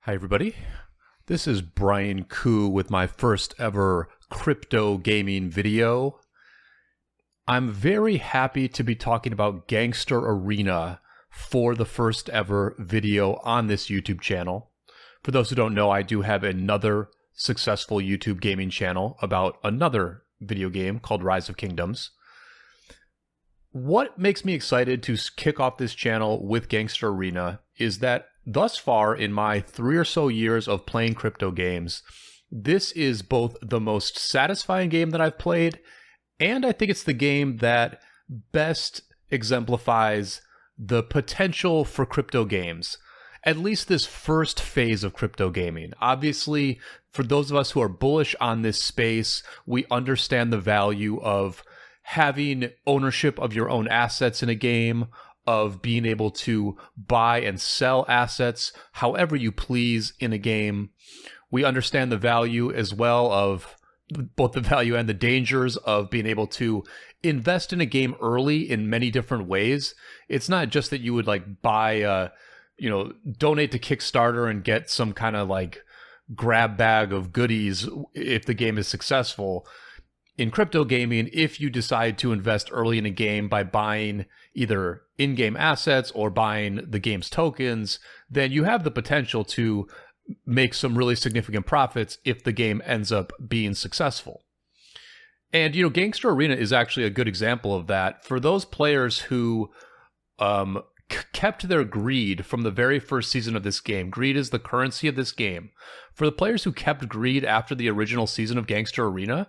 Hi, everybody. This is Brian Koo with my first ever crypto gaming video. I'm very happy to be talking about Gangster Arena for the first ever video on this YouTube channel. For those who don't know, I do have another successful YouTube gaming channel about another video game called Rise of Kingdoms. What makes me excited to kick off this channel with Gangster Arena is that thus far in my 3 or so years of playing crypto games, this is both the most satisfying game that I've played, and I think it's the game that best exemplifies the potential for crypto games, at least this first phase of crypto gaming. Obviously, for those of us who are bullish on this space, we understand the value of having ownership of your own assets in a game, of being able to buy and sell assets however you please in a game. We understand the value as well of both the value and the dangers of being able to invest in a game early in many different ways. It's not just that you would like buy, donate to Kickstarter and get some kind of like grab bag of goodies if the game is successful. In crypto gaming, if you decide to invest early in a game by buying either in-game assets or buying the game's tokens, then you have the potential to make some really significant profits if the game ends up being successful. And, Gangster Arena is actually a good example of that. For those players who kept their greed from the very first season of this game, greed is the currency of this game. For the players who kept greed after the original season of Gangster Arena,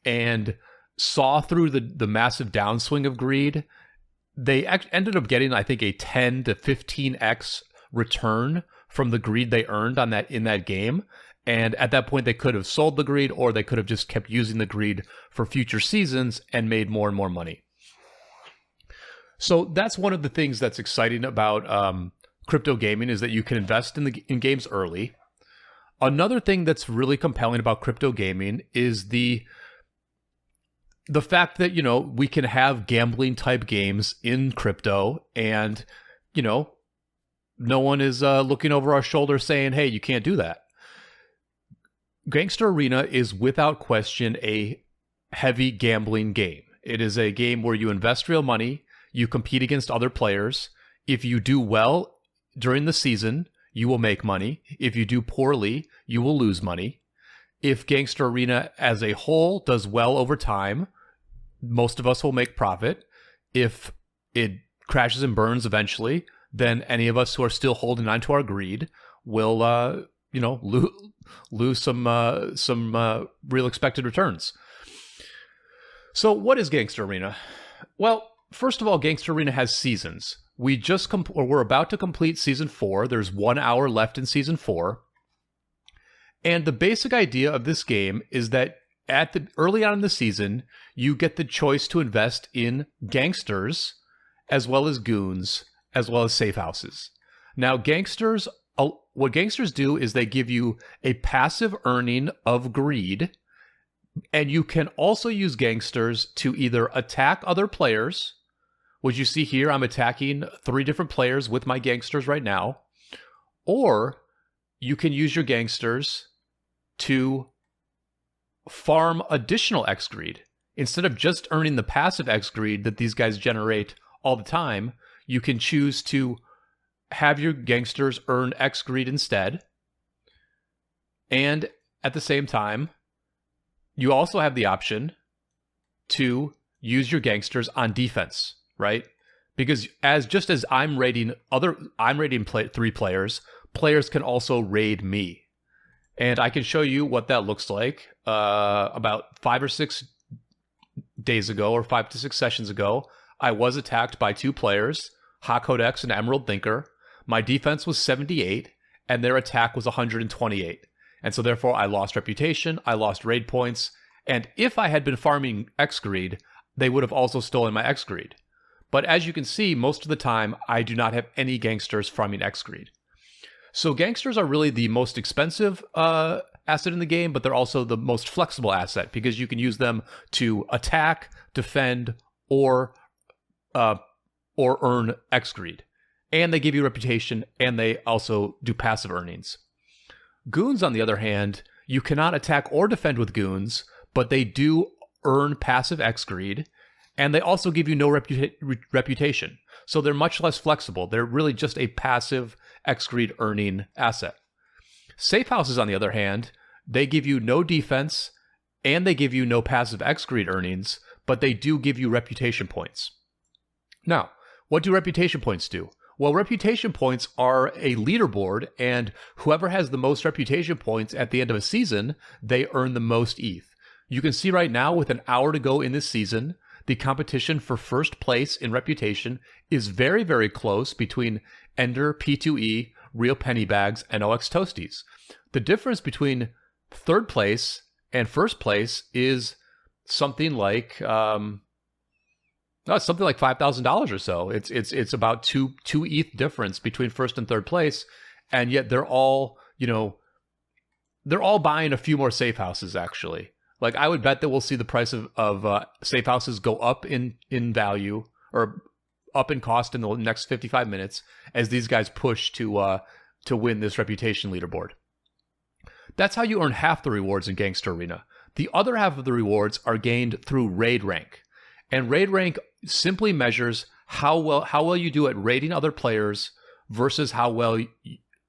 and saw through the massive downswing of greed, they ended up getting, I think, a 10 to 15x return from the greed they earned on that in that game. And at that point, they could have sold the greed, or they could have just kept using the greed for future seasons and made more and more money. So that's one of the things that's exciting about crypto gaming, is that you can invest in games early. Another thing that's really compelling about crypto gaming is the fact that, we can have gambling type games in crypto and, no one is looking over our shoulder saying, hey, you can't do that. Gangster Arena is without question a heavy gambling game. It is a game where you invest real money, you compete against other players. If you do well during the season, you will make money. If you do poorly, you will lose money. If Gangster Arena as a whole does well over time, most of us will make profit. If it crashes and burns eventually, then any of us who are still holding on to our greed will, lose some real expected returns. So what is Gangster Arena? Well, first of all, Gangster Arena has seasons. We're about to complete season 4. There's 1 hour left in season 4. And the basic idea of this game is that early on in the season, you get the choice to invest in gangsters, as well as goons, as well as safe houses. Now, what gangsters do is they give you a passive earning of greed, and you can also use gangsters to either attack other players, which you see here, I'm attacking 3 different players with my gangsters right now, or you can use your gangsters to farm additional X greed. Instead of just earning the passive X greed that these guys generate all the time, you can choose to have your gangsters earn X greed instead. And at the same time, you also have the option to use your gangsters on defense, right? Because just as I'm raiding 3 players, players can also raid me. And I can show you what that looks like. About 5 or 6 days ago, or 5 to 6 sessions ago, I was attacked by 2 players, HaCodex and Emerald Thinker. My defense was 78, and their attack was 128. And so therefore, I lost reputation, I lost raid points, and if I had been farming X-Greed, they would have also stolen my X-Greed. But as you can see, most of the time, I do not have any gangsters farming X-Greed. So gangsters are really the most expensive asset in the game, but they're also the most flexible asset because you can use them to attack, defend, or earn X greed. And they give you reputation, and they also do passive earnings. Goons, on the other hand, you cannot attack or defend with goons, but they do earn passive X greed, and they also give you no reputation. So they're much less flexible. They're really just a passive X greed earning asset. Safe houses, on the other hand, they give you no defense, and they give you no passive X greed earnings, but they do give you reputation points. Now, what do reputation points do? Well, reputation points are a leaderboard, and whoever has the most reputation points at the end of a season, they earn the most ETH. You can see right now, with an hour to go in this season, the competition for first place in reputation is very, very close between Ender, P2E, Real Penny Bags, and OX Toasties. The difference between third place and first place is something like it's something like $5,000 or so. It's about two ETH difference between first and third place, and yet they're all buying a few more safe houses actually. Like, I would bet that we'll see the price of safe houses go up in value or up in cost in the next 55 minutes as these guys push to win this reputation leaderboard. That's how you earn half the rewards in Gangster Arena. The other half of the rewards are gained through raid rank. And raid rank simply measures how well you do at raiding other players versus how well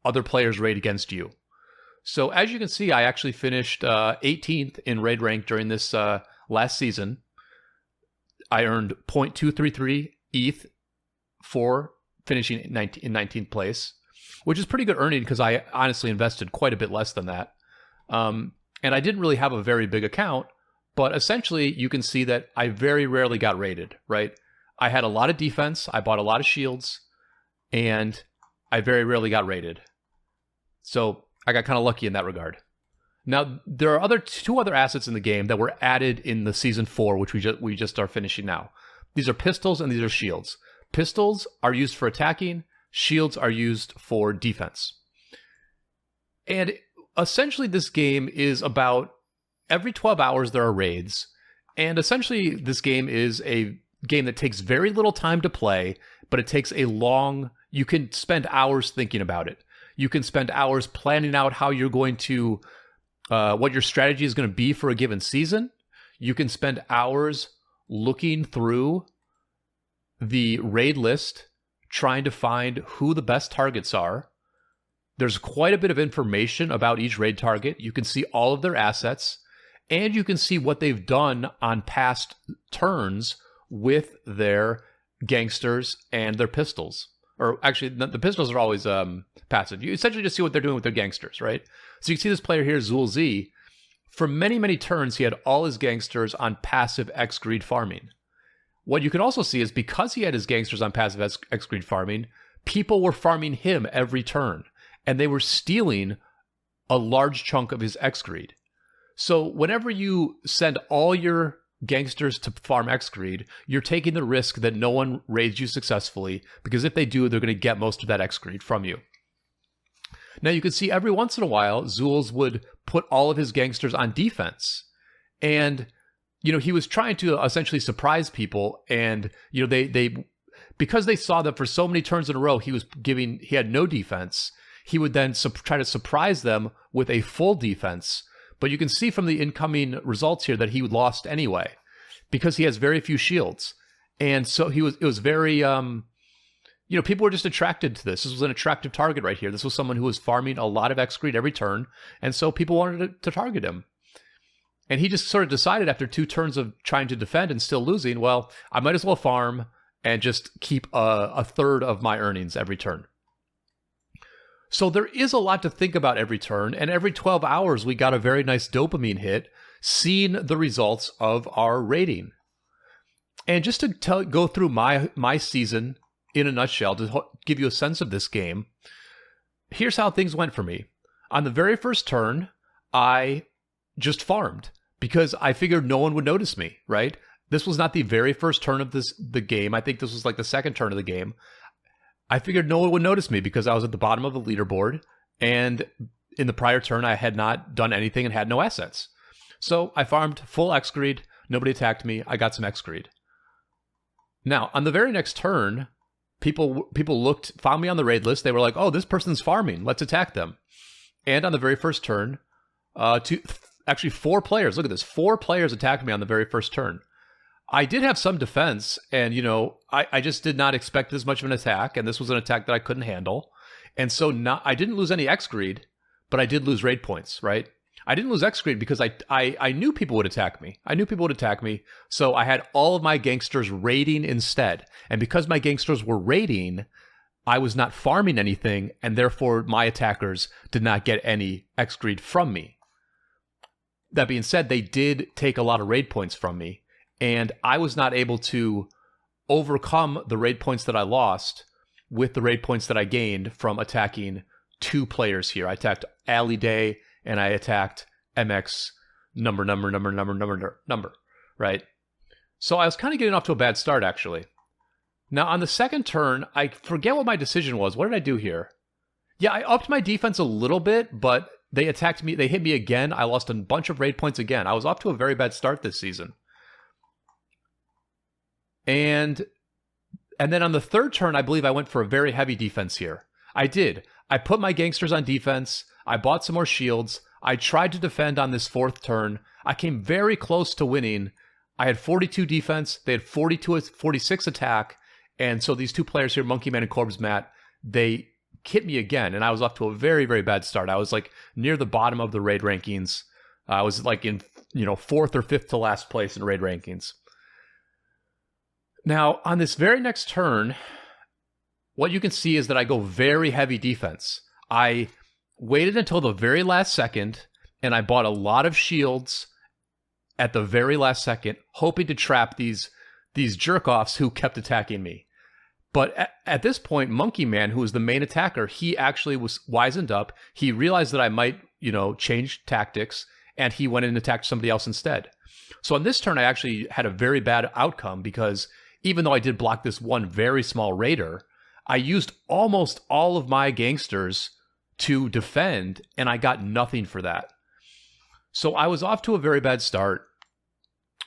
other players raid against you. So as you can see, I actually finished 18th in raid rank during this last season. I earned 0.233 ETH for finishing in 19th place, which is pretty good earning because I honestly invested quite a bit less than that. And I didn't really have a very big account, but essentially you can see that I very rarely got raided, right? I had a lot of defense, I bought a lot of shields, and I very rarely got raided. So I got kind of lucky in that regard. Now, there are two other assets in the game that were added in the Season 4, which we just are finishing now. These are pistols and these are shields. Pistols are used for attacking, shields are used for defense. And essentially this game is about every 12 hours there are raids, and essentially this game is a game that takes very little time to play, but it takes you can spend hours thinking about it. You can spend hours planning out how you're going to, what your strategy is going to be for a given season. You can spend hours looking through the raid list, trying to find who the best targets are. There's quite a bit of information about each raid target. You can see all of their assets, and you can see what they've done on past turns with their gangsters and their pistols. Or actually, the pistols are always passive. You essentially just see what they're doing with their gangsters, right? So you can see this player here, Zul Z. For many, many turns, he had all his gangsters on passive X greed farming. What you can also see is because he had his gangsters on passive X greed farming, people were farming him every turn, and they were stealing a large chunk of his X greed. So whenever you send all your gangsters to farm X greed, you're taking the risk that no one raids you successfully, because if they do, they're going to get most of that X greed from you. Now you can see every once in a while, Zulz would put all of his gangsters on defense, and he was trying to essentially surprise people, and they because they saw that for so many turns in a row he had no defense, he would then try to surprise them with a full defense. But you can see from the incoming results here that he lost anyway, because he has very few shields. And so it was very, people were just attracted to this. This was an attractive target right here. This was someone who was farming a lot of X greed every turn, and so people wanted to target him. And he just sort of decided after 2 turns of trying to defend and still losing, well, I might as well farm and just keep a third of my earnings every turn. So there is a lot to think about every turn, and every 12 hours we got a very nice dopamine hit seeing the results of our rating. And just to go through my season in a nutshell, to give you a sense of this game, here's how things went for me. On the very first turn, I just farmed because I figured no one would notice me, right? This was not the very first turn of the game. I think this was like the second turn of the game. I figured no one would notice me because I was at the bottom of the leaderboard, and in the prior turn, I had not done anything and had no assets. So I farmed full X greed. Nobody attacked me. I got some X greed. Now, on the very next turn, people found me on the raid list. They were like, oh, this person's farming. Let's attack them. and on the very first turn, actually 4 players. Look at this, 4 players attacked me on the very first turn. I did have some defense, and I just did not expect this much of an attack, and this was an attack that I couldn't handle, and so I didn't lose any X greed, but I did lose raid points, right? I didn't lose X greed because I knew people would attack me. So I had all of my gangsters raiding instead, and because my gangsters were raiding, I was not farming anything, and therefore my attackers did not get any X greed from me. That being said, they did take a lot of raid points from me, and I was not able to overcome the raid points that I lost with the raid points that I gained from attacking 2 players here. I attacked Alley Day and I attacked MX number, right? So I was kind of getting off to a bad start, actually. Now, on the second turn, I forget what my decision was. What did I do here? Yeah, I upped my defense a little bit, but they attacked me. They hit me again. I lost a bunch of raid points again. I was off to a very bad start this season. And then on the third turn, I believe I went for a very heavy defense here. I did. I put my gangsters on defense. I bought some more shields. I tried to defend on this fourth turn. I came very close to winning. I had 42 defense. They had 46 attack. And so these 2 players here, Monkey Man and Corbs Matt, they hit me again. And I was off to a very, very bad start. I was like near the bottom of the raid rankings. I was like in 4th or 5th to last place in raid rankings. Now, on this very next turn, what you can see is that I go very heavy defense. I waited until the very last second, and I bought a lot of shields at the very last second, hoping to trap these jerk-offs who kept attacking me. But at this point, Monkey Man, who was the main attacker, he actually was wizened up. He realized that I might, change tactics, and he went and attacked somebody else instead. So on this turn, I actually had a very bad outcome because even though I did block this one very small raider, I used almost all of my gangsters to defend, and I got nothing for that. So I was off to a very bad start.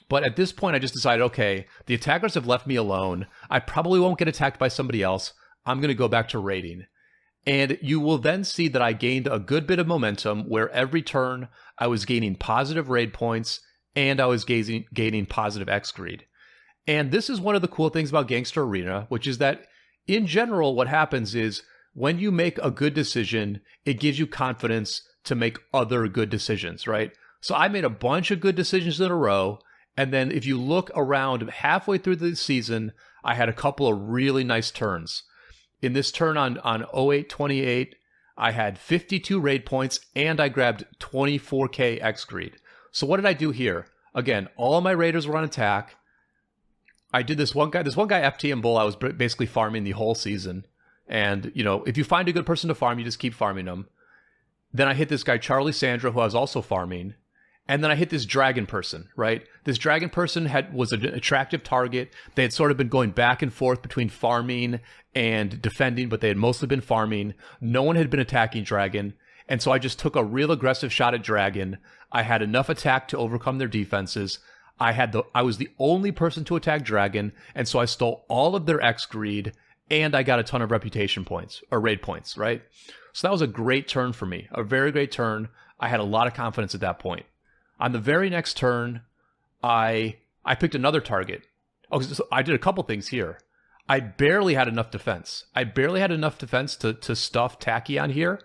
But at this point, I just decided, okay, the attackers have left me alone. I probably won't get attacked by somebody else. I'm going to go back to raiding. And you will then see that I gained a good bit of momentum where every turn I was gaining positive raid points and I was gaining positive X greed. And this is one of the cool things about Gangster Arena, which is that in general, what happens is when you make a good decision, it gives you confidence to make other good decisions, right? So I made a bunch of good decisions in a row. And then if you look around halfway through the season, I had a couple of really nice turns. In this turn on 0828, I had 52 raid points and I grabbed 24k X greed. So what did I do here? Again, all of my raiders were on attack. I did this one guy FT and Bull, I was basically farming the whole season. And, if you find a good person to farm, you just keep farming them. Then I hit this guy, Charlie Sandra, who I was also farming. And then I hit this dragon person, right? This dragon person was an attractive target. They had sort of been going back and forth between farming and defending, but they had mostly been farming. No one had been attacking dragon. And so I just took a real aggressive shot at dragon. I had enough attack to overcome their defenses. I was the only person to attack dragon, and so I stole all of their X greed, and I got a ton of reputation points, or raid points, right? So that was a great turn for me, a very great turn. I had a lot of confidence at that point. On the very next turn, I picked another target. Oh, so I did a couple things here. I barely had enough defense. To stuff Tachyon here.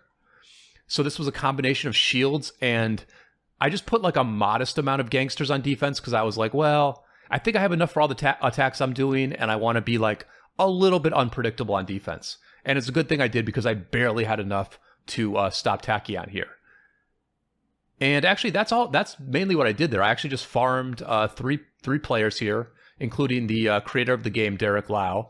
So this was a combination of shields, and I just put like a modest amount of gangsters on defense because I was like, well, I think I have enough for all the attacks I'm doing, and I want to be like a little bit unpredictable on defense. And it's a good thing I did because I barely had enough to stop Tachyon here. And actually, that's mainly what I did there. I actually just farmed three players here, including the creator of the game, Derek Lau.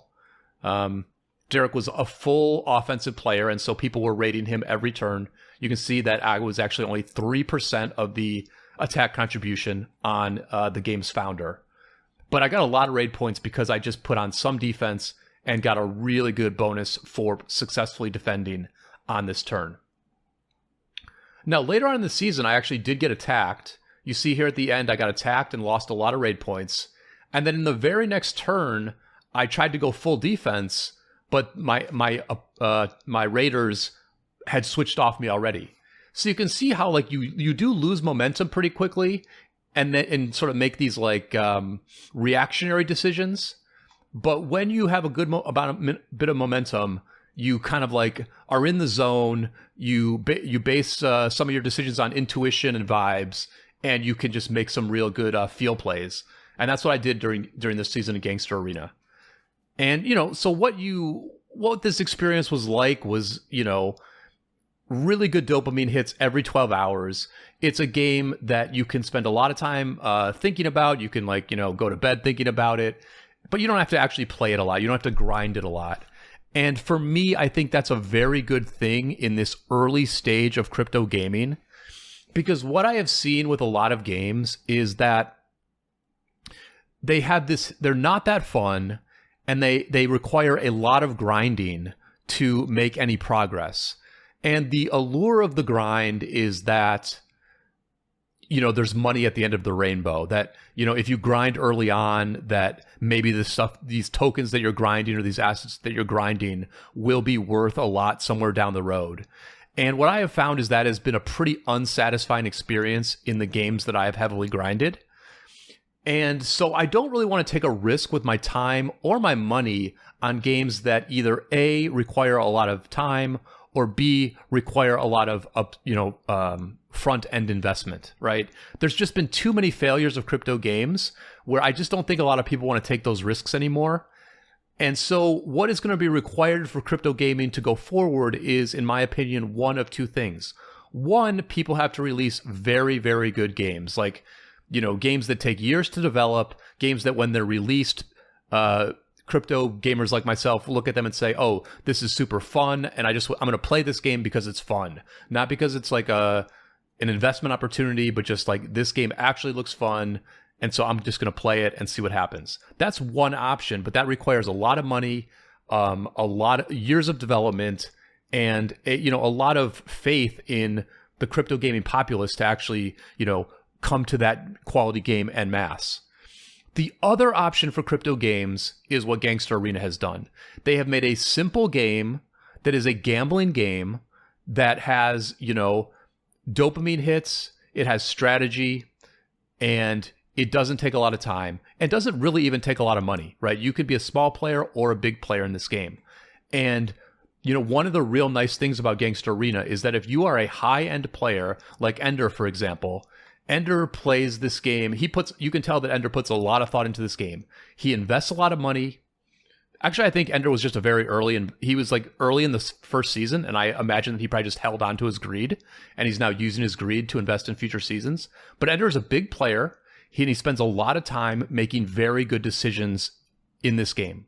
Derek was a full offensive player, and so people were rating him every turn. You can see that I was actually only 3% of the attack contribution on the game's founder. But I got a lot of raid points because I just put on some defense and got a really good bonus for successfully defending on this turn. Now, later on in the season, I actually did get attacked. You see here at the end, I got attacked and lost a lot of raid points. And then in the very next turn, I tried to go full defense, but my raiders had switched off me already. So you can see how like you do lose momentum pretty quickly, and sort of make these like reactionary decisions. But when you have a good bit of momentum, you kind of like are in the zone. You base some of your decisions on intuition and vibes, and you can just make some real good field plays. And that's what I did during this season of Gangster Arena. And so what this experience was like was really good dopamine hits every 12 hours. It's a game that you can spend a lot of time thinking about. You can go to bed thinking about it, but you don't have to actually play it a lot. You don't have to grind it a lot. And for me, I think that's a very good thing in this early stage of crypto gaming, because what I have seen with a lot of games is that they're not that fun, and they require a lot of grinding to make any progress. And the allure of the grind is that, there's money at the end of the rainbow. That, if you grind early on, that maybe these tokens that you're grinding or these assets that you're grinding will be worth a lot somewhere down the road. And what I have found is that has been a pretty unsatisfying experience in the games that I have heavily grinded. And so I don't really want to take a risk with my time or my money on games that either A, require a lot of time, or B, require a lot of front-end investment, right? There's just been too many failures of crypto games where I just don't think a lot of people want to take those risks anymore. And so what is going to be required for crypto gaming to go forward is, in my opinion, one of two things. One, people have to release very, very good games, like, games that take years to develop, games that when they're released, crypto gamers like myself look at them and say, oh, this is super fun, and I'm going to play this game because it's fun. Not because it's like an investment opportunity, but just like, this game actually looks fun, and so I'm just going to play it and see what happens. That's one option, but that requires a lot of money, a lot of years of development, and a lot of faith in the crypto gaming populace to actually, come to that quality game en masse. The other option for crypto games is what Gangster Arena has done. They have made a simple game that is a gambling game that has, dopamine hits, it has strategy, and it doesn't take a lot of time. It doesn't really even take a lot of money, right? You could be a small player or a big player in this game. And, one of the real nice things about Gangster Arena is that if you are a high-end player, like Ender, for example, Ender plays this game. You can tell that Ender puts a lot of thought into this game. He invests a lot of money. Actually, I think Ender was just he was like early in the first season, and I imagine that he probably just held on to his greed, and he's now using his greed to invest in future seasons. But Ender is a big player. He spends a lot of time making very good decisions in this game.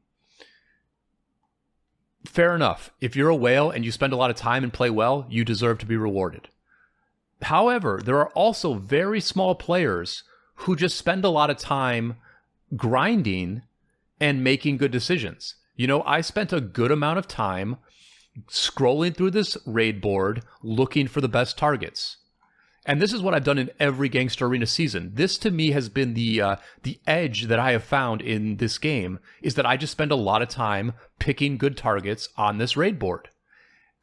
Fair enough. If you're a whale and you spend a lot of time and play well, you deserve to be rewarded. However, there are also very small players who just spend a lot of time grinding and making good decisions. I spent a good amount of time scrolling through this raid board looking for the best targets. And this is what I've done in every Gangster Arena season. This, to me, has been the edge that I have found in this game, is that I just spend a lot of time picking good targets on this raid board.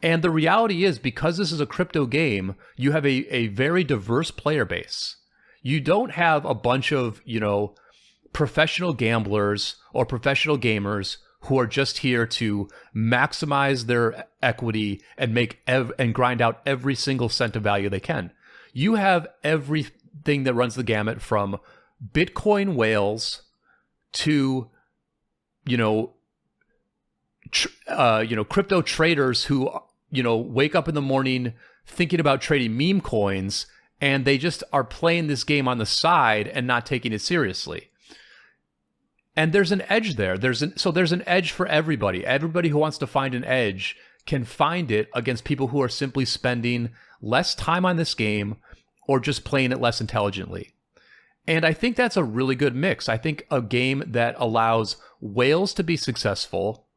And the reality is, because this is a crypto game, you have a very diverse player base. You don't have a bunch of, professional gamblers or professional gamers who are just here to maximize their equity and and grind out every single cent of value they can. You have everything that runs the gamut from Bitcoin whales to, crypto traders who, wake up in the morning thinking about trading meme coins, and they just are playing this game on the side and not taking it seriously. And there's an edge there. There's an edge for everybody. Everybody who wants to find an edge can find it against people who are simply spending less time on this game or just playing it less intelligently. And I think that's a really good mix. I think a game that allows whales to be successful,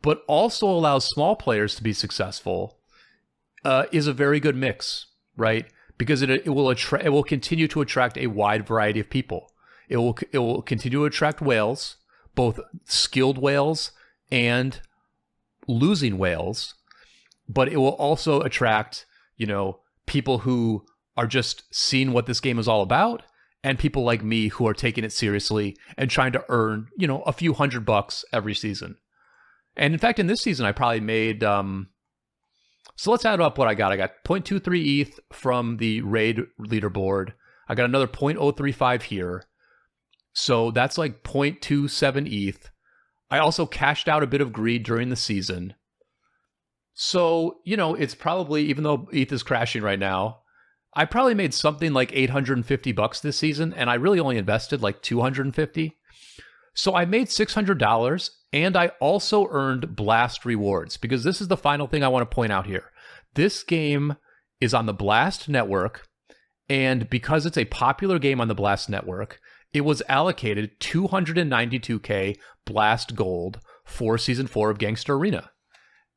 but also allows small players to be successful, is a very good mix, right? Because it will continue to attract a wide variety of people. It will continue to attract whales, both skilled whales and losing whales, but it will also attract, people who are just seeing what this game is all about, and people like me who are taking it seriously and trying to earn, a few $100 every season. And in fact, in this season, I probably made, so let's add up what I got. I got 0.23 ETH from the raid leaderboard. I got another 0.035 here. So that's like 0.27 ETH. I also cashed out a bit of greed during the season. So, it's probably, even though ETH is crashing right now, I probably made something like $850 this season, and I really only invested like $250. So I made $600, and I also earned Blast rewards, because this is the final thing I want to point out here. This game is on the Blast network, and because it's a popular game on the Blast network, it was allocated 292k Blast Gold for Season 4 of Gangster Arena.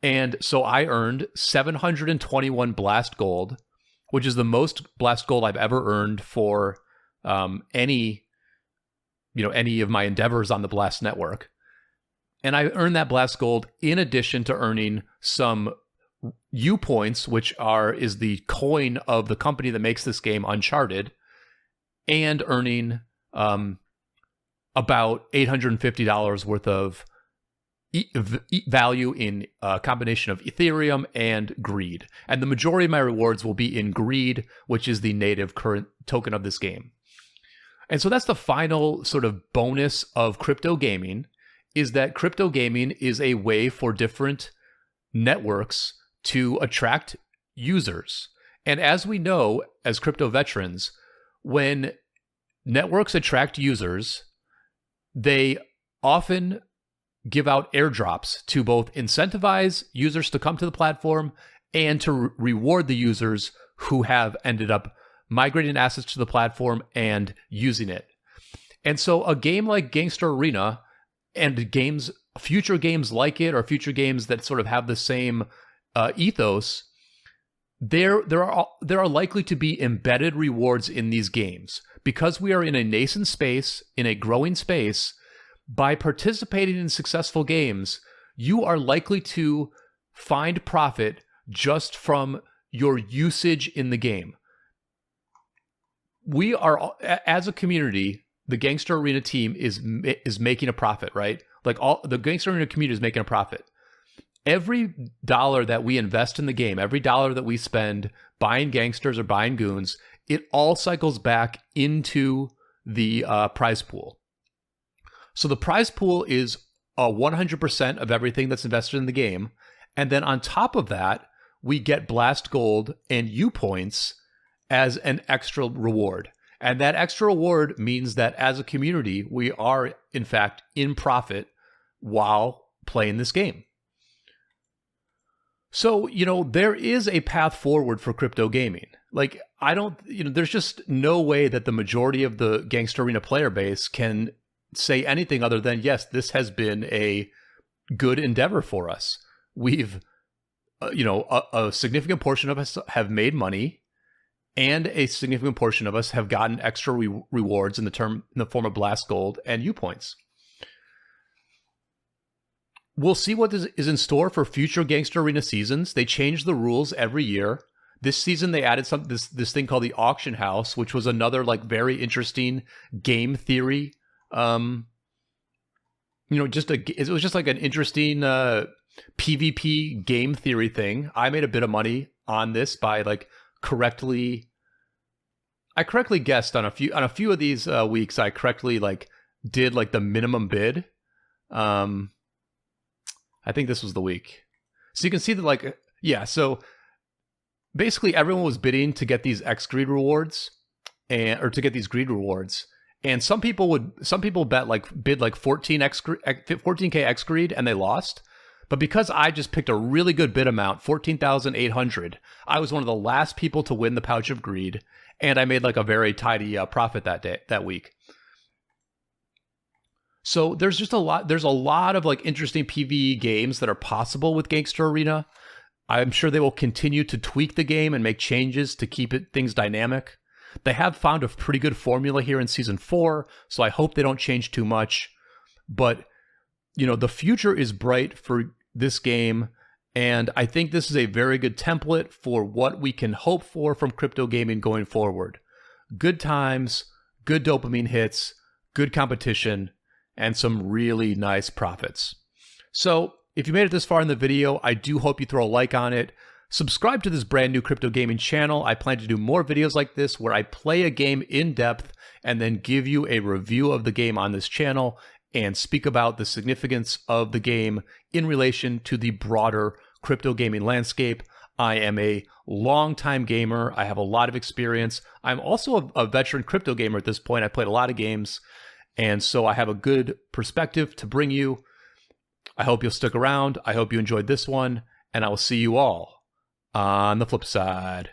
And so I earned 721 Blast Gold, which is the most Blast Gold I've ever earned for any of my endeavors on the Blast network. And I earned that Blast Gold in addition to earning some U points, which is the coin of the company that makes this game, Uncharted, and earning about $850 worth of value in a combination of Ethereum and Greed. And the majority of my rewards will be in Greed, which is the native current token of this game. And so that's the final sort of bonus of crypto gaming, is that crypto gaming is a way for different networks to attract users. And as we know, as crypto veterans, when networks attract users, they often give out airdrops to both incentivize users to come to the platform and to reward the users who have ended up migrating assets to the platform and using it. And so a game like Gangster Arena and future games like it, or future games that sort of have the same ethos, there are likely to be embedded rewards in these games. Because we are in a nascent space, in a growing space, by participating in successful games, you are likely to find profit just from your usage in the game. We are, as a community, the Gangster Arena team is making a profit, right? Like the Gangster Arena community is making a profit. Every dollar that we invest in the game, every dollar that we spend buying gangsters or buying goons, it all cycles back into the prize pool. So the prize pool is 100% of everything that's invested in the game. And then on top of that, we get Blast Gold and U points as an extra reward. And that extra reward means that as a community, we are, in fact, in profit while playing this game. So, there is a path forward for crypto gaming. Like, there's just no way that the majority of the Gangster Arena player base can say anything other than, yes, this has been a good endeavor for us. We've, a significant portion of us have made money, and a significant portion of us have gotten extra rewards in the form of Blast Gold and U points. We'll see what is in store for future Gangster Arena seasons. They change the rules every year. This season, they added this thing called the Auction House, which was another very interesting game theory. It was just like an interesting PvP game theory thing. I made a bit of money on this by correctly guessed on a few of these weeks. I correctly did the minimum bid. I think this was the week. So you can see that so basically everyone was bidding to get these Greed rewards or to get these Greed rewards. And some people bid 14k X Greed and they lost. But because I just picked a really good bid amount, 14,800, I was one of the last people to win the Pouch of Greed, and I made a very tidy profit that week. So there's a lot of interesting PvE games that are possible with Gangster Arena. I'm sure they will continue to tweak the game and make changes to keep things dynamic. They have found a pretty good formula here in Season 4, so I hope they don't change too much. But, the future is bright for this game, And I think this is a very good template for what we can hope for from crypto gaming going forward. Good times, good dopamine hits, good competition, and some really nice profits. So if you made it this far in the video, I do hope you throw a like on it. Subscribe to this brand new crypto gaming channel. I plan to do more videos like this where I play a game in depth and then give you a review of the game on this channel and speak about the significance of the game in relation to the broader crypto gaming landscape. I am a longtime gamer. I have a lot of experience. I'm also a veteran crypto gamer at this point. I played a lot of games, and so I have a good perspective to bring you. I hope you'll stick around. I hope you enjoyed this one, and I will see you all on the flip side.